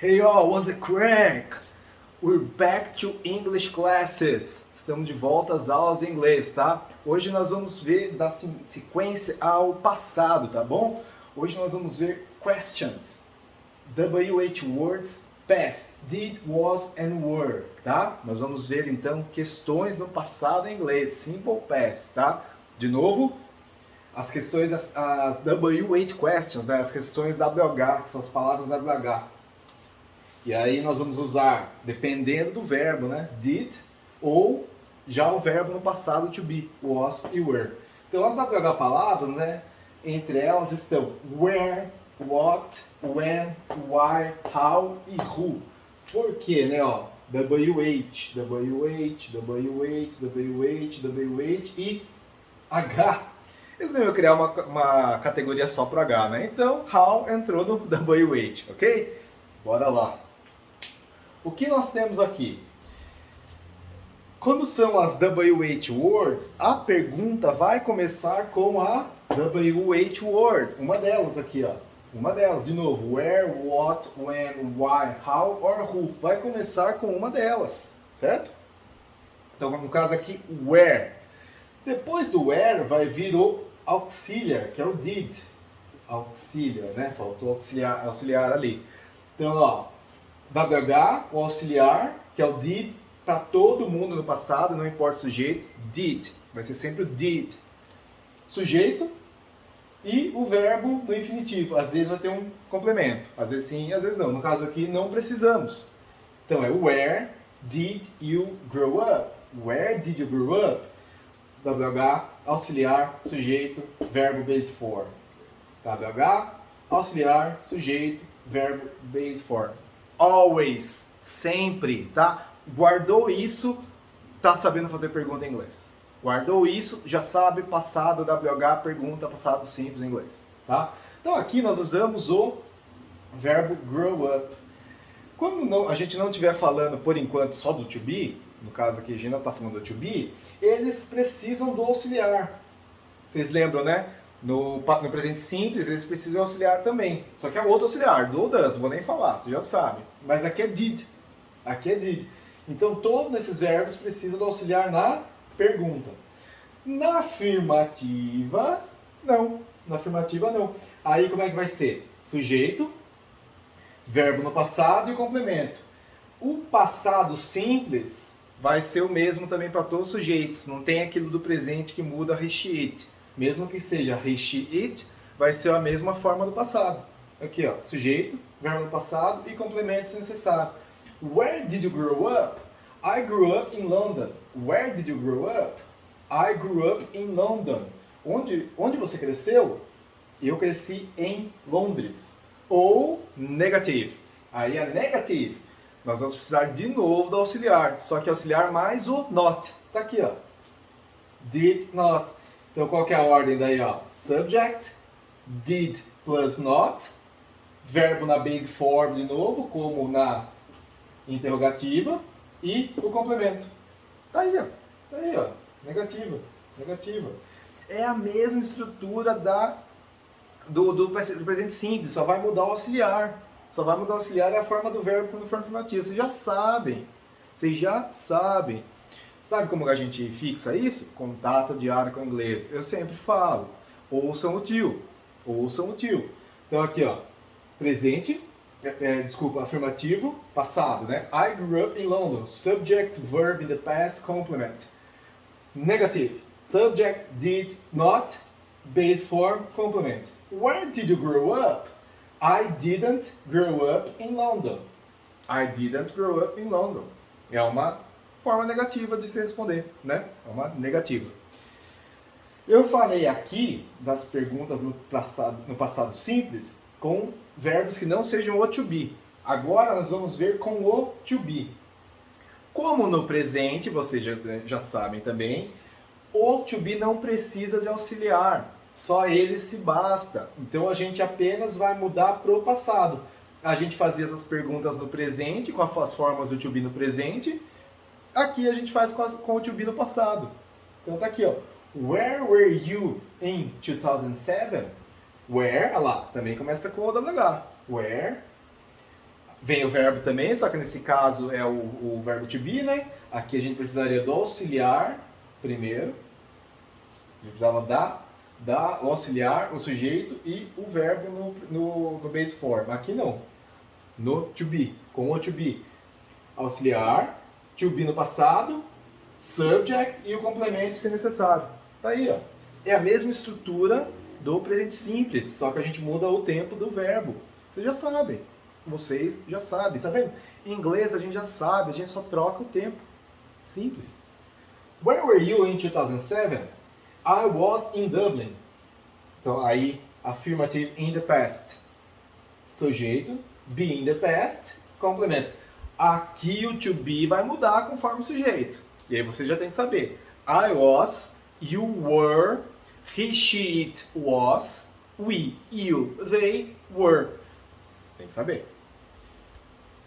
Hey all, what's the crack? We're back to English classes. Estamos de volta às aulas de inglês, tá? Hoje nós vamos ver da sequência ao passado, tá bom? Hoje nós vamos ver questions. WH words past, did, was and were, tá? Nós vamos ver então questões no passado em inglês, simple past, tá? De novo, as questões, as WH questions, né? As questões WH, que são as palavras WH. E aí nós vamos usar, dependendo do verbo, né? Did ou já o verbo no passado to be, was e were. Então as WH palavras, né? Entre elas estão where, what, when, why, how e who. Por quê, né? Ó, WH, WH, WH, WH, WH e H. Eles não iam criar uma categoria só para H, né? Então, how entrou no WH, ok? Bora lá. O que nós temos aqui? Quando são as WH words, a pergunta vai começar com a WH word. Uma delas aqui, ó. Uma delas, de novo. Where, what, when, why, how or who. Vai começar com uma delas, certo? Então, no caso aqui, where. Depois do where vai vir o auxiliar, que é o did. Auxiliar, né? Faltou auxiliar ali. Então, ó. WH, o auxiliar, que é o did, para todo mundo no passado, não importa o sujeito, did, vai ser sempre o did. Sujeito e o verbo no infinitivo, às vezes vai ter um complemento, às vezes sim, às vezes não. No caso aqui, não precisamos. Então é where did you grow up? Where did you grow up? WH, auxiliar, sujeito, verbo base form. WH, auxiliar, sujeito, verbo base form. Always, sempre, tá? Guardou isso, tá sabendo fazer pergunta em inglês. Guardou isso, já sabe passado, WH, pergunta, passado simples em inglês, tá? Então aqui nós usamos o verbo grow up. Quando a gente não estiver falando, por enquanto, só do to be, no caso aqui a gente não está falando do to be, eles precisam do auxiliar. Vocês lembram, né? No presente simples, eles precisam auxiliar também. Só que é outro auxiliar, do ou does, vou nem falar, você já sabe. Mas aqui é did. Aqui é did. Então, todos esses verbos precisam do auxiliar na pergunta. Na afirmativa, não. Na afirmativa, não. Aí, como é que vai ser? Sujeito, verbo no passado e o complemento. O passado simples vai ser o mesmo também para todos os sujeitos. Não tem aquilo do presente que muda he, she, it. Mesmo que seja he, she, it, vai ser a mesma forma do passado. Aqui, ó, sujeito, verbo no passado e complemento se necessário. Where did you grow up? I grew up in London. Where did you grow up? I grew up in London. Onde você cresceu? Eu cresci em Londres. Ou negative. Aí a negative, nós vamos precisar de novo do auxiliar. Só que auxiliar mais o not. Tá aqui, ó. Did not. Então, qual que é a ordem daí, ó? Subject, did plus not, verbo na base form de novo, como na interrogativa, e o complemento. Tá aí, ó. Tá aí, ó. Negativa. Negativa. É a mesma estrutura do presente simples, só vai mudar o auxiliar. Só vai mudar o auxiliar é a forma do verbo quando for afirmativo. Vocês já sabem. Vocês já sabem. Sabe como a gente fixa isso? Contato diário com o inglês. Eu sempre falo, ouçam o tio. Ouçam o tio. Então aqui, ó, presente, afirmativo, passado, né? I grew up in London. Subject, verb in the past, complement. Negative. Subject, did, not, base form, complement. Where did you grow up? I didn't grow up in London. I didn't grow up in London. É uma forma negativa de se responder, né? É uma negativa. Eu falei aqui das perguntas no passado simples com verbos que não sejam o to be. Agora nós vamos ver com o to be. Como no presente, vocês já sabem também, o to be não precisa de auxiliar. Só ele se basta. Então a gente apenas vai mudar para o passado. A gente fazia essas perguntas no presente, com as formas do to be no presente. Aqui a gente faz com o to be no passado. Então tá aqui, ó. Where were you in 2007? Where, olha lá, também começa com o WH. Where Vem o verbo também, só que nesse caso é o verbo to be, né? Aqui a gente precisaria do auxiliar primeiro. A gente precisava o auxiliar, o sujeito e o verbo no base form. Aqui não. No to be, com o to be. Auxiliar, to be no passado, subject e o complemento se necessário. Tá aí, ó. É a mesma estrutura do presente simples, só que a gente muda o tempo do verbo. Vocês já sabem. Vocês já sabem, tá vendo? Em inglês a gente já sabe, a gente só troca o tempo. Simples. Where were you in 2007? I was in Dublin. Então aí, affirmative in the past. Sujeito, be in the past, complemento. Aqui o to be vai mudar conforme o sujeito. E aí você já tem que saber. I was, you were, he, she, it was, we, you, they were. Tem que saber.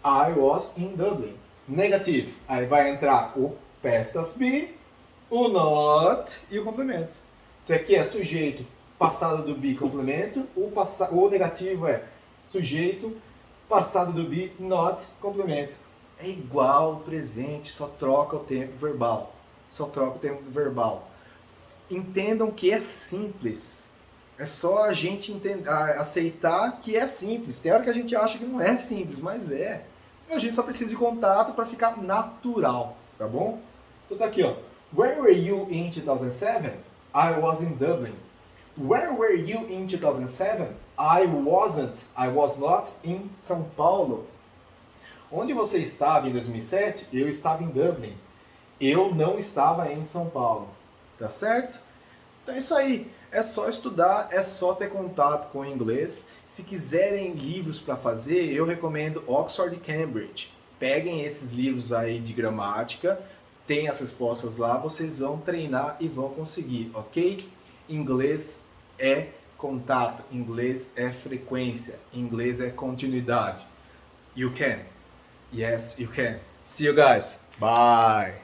I was in Dublin. Negative. Aí vai entrar o past of be, o not e o complemento. Isso aqui é sujeito, passado do be, complemento. O negativo é sujeito, passado do be, not, complemento. É igual ao presente, só troca o tempo verbal. Só troca o tempo verbal. Entendam que é simples. É só a gente aceitar que é simples. Tem hora que a gente acha que não é simples, mas é. A gente só precisa de contato para ficar natural, tá bom? Então tá aqui, ó. Where were you in 2007? I was in Dublin. Where were you in 2007? I was not in São Paulo. Onde você estava em 2007? Eu estava em Dublin. Eu não estava em São Paulo. Tá certo? Então é isso aí. É só estudar, é só ter contato com o inglês. Se quiserem livros para fazer, eu recomendo Oxford e Cambridge. Peguem esses livros aí de gramática, tem as respostas lá, vocês vão treinar e vão conseguir, ok? Inglês é contato, inglês é frequência, inglês é continuidade. You can. Yes, you can. See you guys. Bye.